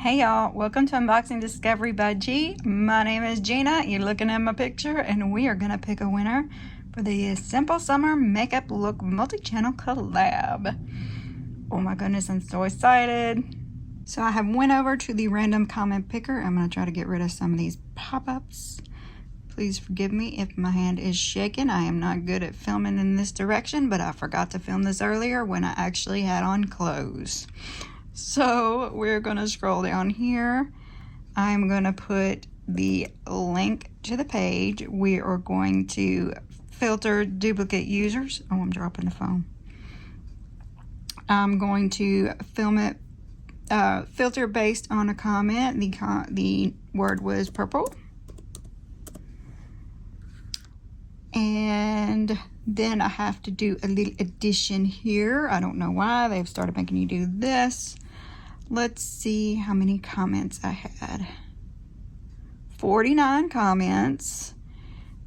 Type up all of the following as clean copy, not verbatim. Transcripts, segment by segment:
Hey y'all, welcome to Unboxing Discovery by G. My name is Gina. You're looking at my picture and we are going to pick a winner for the Simple Summer Makeup Look Multi-Channel Collab. Oh my goodness, I'm so excited. So I have went over to the random comment picker. I'm going to try to get rid of some of these pop-ups. Please forgive me if my hand is shaking. I am not good at filming in this direction, but I forgot to film this earlier when I actually had on clothes. So we're going to scroll down here. I'm going to put the link to the page. We are going to filter duplicate users. Oh, I'm dropping the phone. I'm going to film it, filter based on a comment. The word was purple. And then I have to do a little addition here. I don't know why they've started making you do this. Let's see how many comments I had. 49 comments.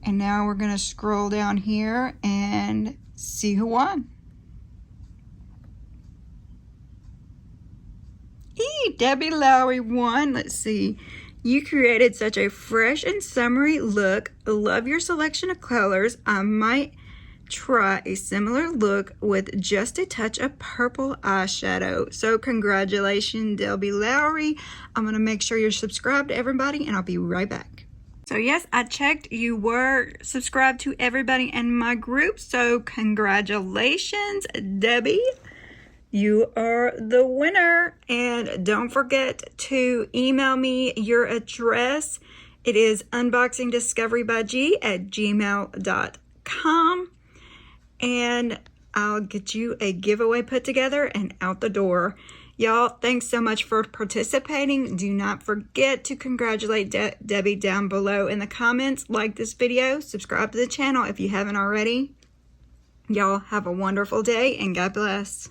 And now we're going to scroll down here and see who won. Debbie Laurie won. Let's see. You created such a fresh and summery look. Love your selection of colors. I might try a similar look with just a touch of purple eyeshadow. So congratulations, Debbie Laurie. I'm going to make sure you're subscribed to everybody and I'll be right back. So yes, I checked. You were subscribed to everybody in my group. So congratulations, Debbie. You are the winner, and don't forget to email me your address. It is unboxingdiscoverybyg@gmail.com, and I'll get you a giveaway put together and out the door. Y'all, thanks so much for participating. Do not forget to congratulate Debbie down below in the comments. Like this video, subscribe to the channel if you haven't already. Y'all have a wonderful day, and God bless.